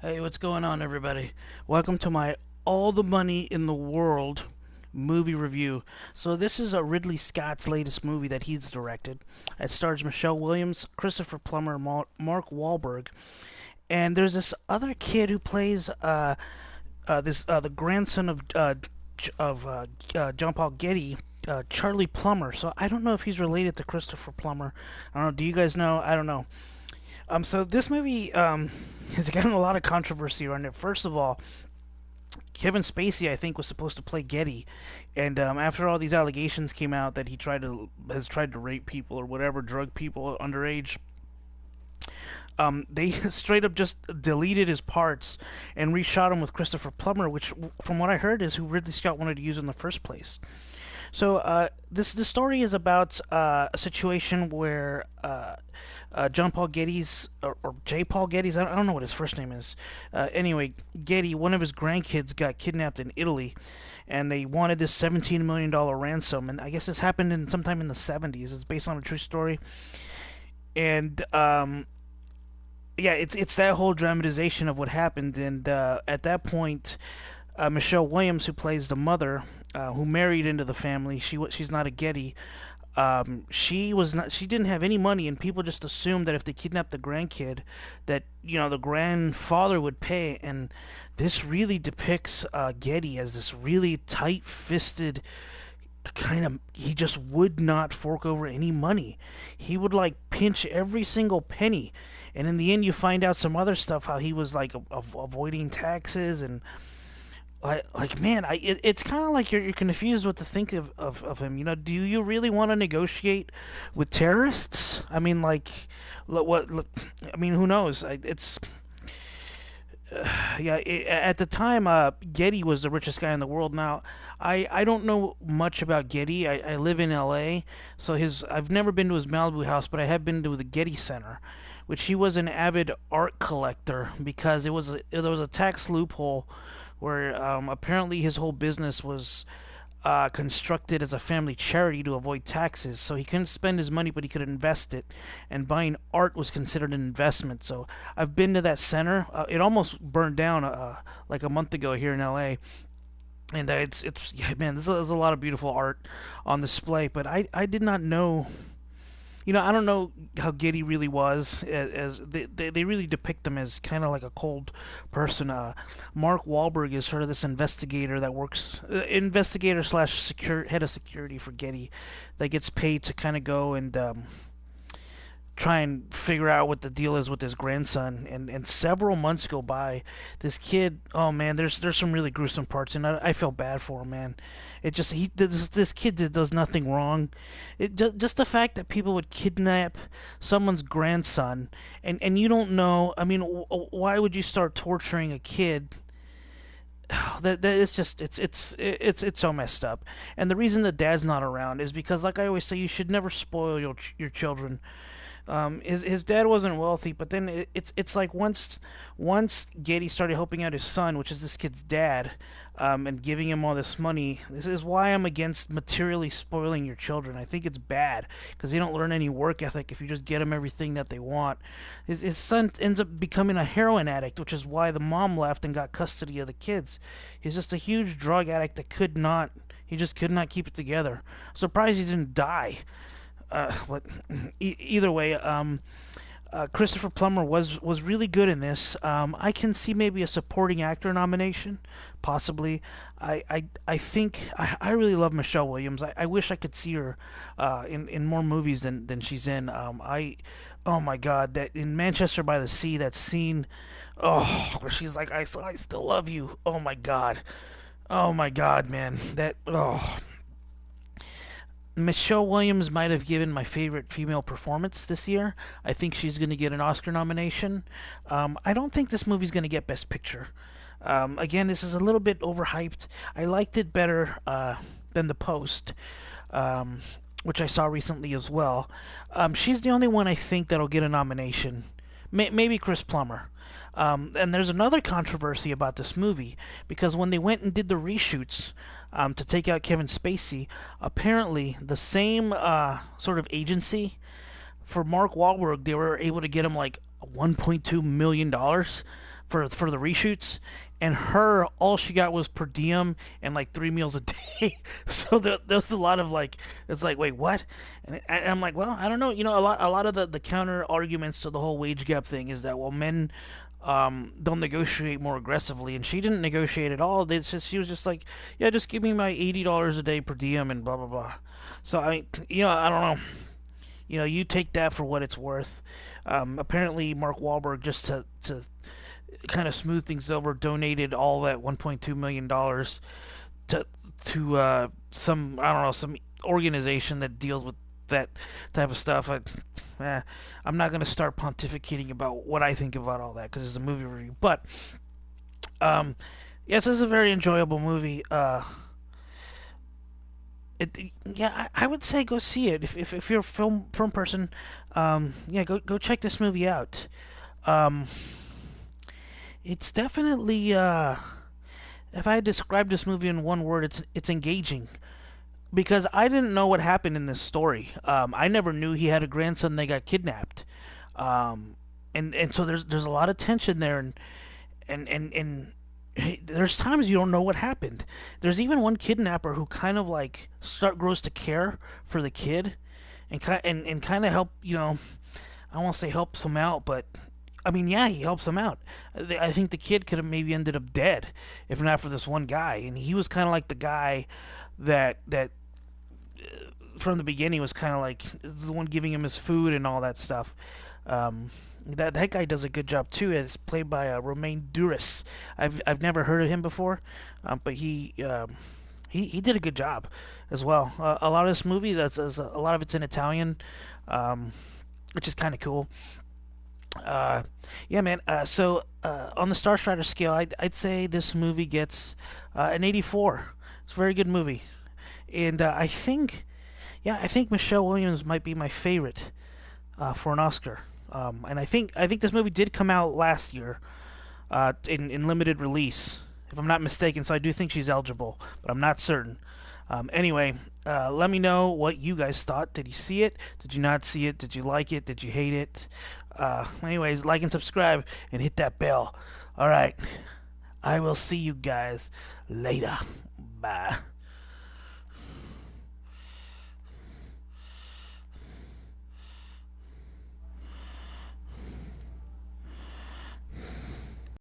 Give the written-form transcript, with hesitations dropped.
Hey, what's going on, everybody? Welcome to my All the Money in the World movie review. So, this is a Ridley Scott's latest movie that he's directed. It stars Michelle Williams, Christopher Plummer, Mark Wahlberg, and there's this other kid who plays the grandson of John Paul Getty, Charlie Plummer. So, I don't know if he's related to Christopher Plummer. I don't know. Do you guys know? I don't know. So this movie has gotten a lot of controversy around it. First of all, Kevin Spacey, I think, was supposed to play Getty, and after all these allegations came out that he has tried to rape people or whatever, drug people underage, they straight up just deleted his parts and reshot him with Christopher Plummer, which, from what I heard, is who Ridley Scott wanted to use in the first place. So this story is about a situation where John Paul Getty's or J. Paul Getty's, I don't know what his first name is. Anyway, Getty, one of his grandkids, got kidnapped in Italy, and they wanted this $17 million ransom. And I guess this happened in sometime in the 70s. It's based on a true story, and yeah, it's that whole dramatization of what happened. And at that point, Michelle Williams, who plays the mother, who married into the family, she's not a Getty. She was not. She didn't have any money, and people just assumed that if they kidnapped the grandkid, that the grandfather would pay. And this really depicts Getty as this really tight-fisted kind of. He just would not fork over any money. He would like pinch every single penny, and in the end, you find out some other stuff how he was like avoiding taxes and man, it's kind of like you're confused what to think of him. Do you really want to negotiate with terrorists? I mean, like, I mean, who knows? It's yeah. At the time, Getty was the richest guy in the world. Now, I don't know much about Getty. I live in L.A., so I've never been to his Malibu house, but I have been to the Getty Center, which he was an avid art collector because there was a tax loophole where apparently his whole business was constructed as a family charity to avoid taxes. So he couldn't spend his money, but he could invest it. And buying art was considered an investment. So I've been to that center. It almost burned down like a month ago here in LA. And it's yeah, man, there's a lot of beautiful art on display. But I did not know. I don't know how Getty really was. As they really depict him as kind of like a cold person. Mark Wahlberg is sort of this investigator that works, investigator slash head of security for Getty, that gets paid to kind of go and try and figure out what the deal is with his grandson. And several months go by. This kid, oh man, there's some really gruesome parts, and I feel bad for him, man. It just this kid does nothing wrong. Just the fact that people would kidnap someone's grandson, and you don't know. I mean, why would you start torturing a kid? That it's just it's so messed up. And the reason the dad's not around is because, like I always say, you should never spoil your children. His dad wasn't wealthy, but then it's like once Getty started helping out his son, which is this kid's dad, and giving him all this money. This is why I'm against materially spoiling your children. I think it's bad because they don't learn any work ethic if you just get them everything that they want. His son ends up becoming a heroin addict, which is why the mom left and got custody of the kids. He's just a huge drug addict that could not. He just could not keep it together. I'm surprised he didn't die. But either way, Christopher Plummer was really good in this. I can see maybe a supporting actor nomination, possibly. I think I really love Michelle Williams. I wish I could see her in more movies than she's in. Oh my God, that in Manchester by the Sea, that scene, oh, where she's like, I still love you. Oh my God, man, that oh. Michelle Williams might have given my favorite female performance this year. I think she's going to get an Oscar nomination. I don't think this movie's going to get Best Picture. Again, this is a little bit overhyped. I liked it better than The Post, which I saw recently as well. She's the only one I think that'll get a nomination. Maybe Chris Plummer. And there's another controversy about this movie because when they went and did the reshoots to take out Kevin Spacey, apparently the same sort of agency for Mark Wahlberg, they were able to get him like $1.2 million for the reshoots, and her all she got was per diem and like 3 meals a day. So there's a lot of like it's like wait what, and I'm like well I don't know a lot of the counter arguments to the whole wage gap thing is that well men don't negotiate more aggressively, and she didn't negotiate at all. It's just she was just like yeah just give me my $80 a day per diem and blah blah blah. So I don't know. You take that for what it's worth. Apparently, Mark Wahlberg, just to kind of smooth things over, donated all that $1.2 million to some I don't know some organization that deals with that type of stuff. Eh, I'm not gonna start pontificating about what I think about all that because it's a movie review. But um, yes, it's a very enjoyable movie. Yeah, I would say go see it if you're a film person. Yeah, go check this movie out. Um, it's definitely if I describe this movie in one word, it's engaging because I didn't know what happened in this story. I never knew he had a grandson that got kidnapped. Um, and so there's a lot of tension there, and there's times you don't know what happened. There's even one kidnapper who kind of like start grows to care for the kid, and kind of help. I won't say helps him out, but I mean, yeah, he helps him out. I think the kid could have maybe ended up dead if not for this one guy, and he was kind of like the guy that from the beginning was kind of like the one giving him his food and all that stuff. Um, that guy does a good job too. It's played by Romain Duris. I've never heard of him before, but he did a good job as well. A lot of this movie, that's a lot of it's in Italian, um, which is kind of cool. Uh, yeah, man. So on the Star Strider scale, I'd say this movie gets an 84. It's a very good movie, and I think Michelle Williams might be my favorite for an Oscar. And I think this movie did come out last year in limited release, if I'm not mistaken. So I do think she's eligible, but I'm not certain. Anyway, let me know what you guys thought. Did you see it? Did you not see it? Did you like it? Did you hate it? Anyways, like and subscribe and hit that bell. All right, I will see you guys later. Bye.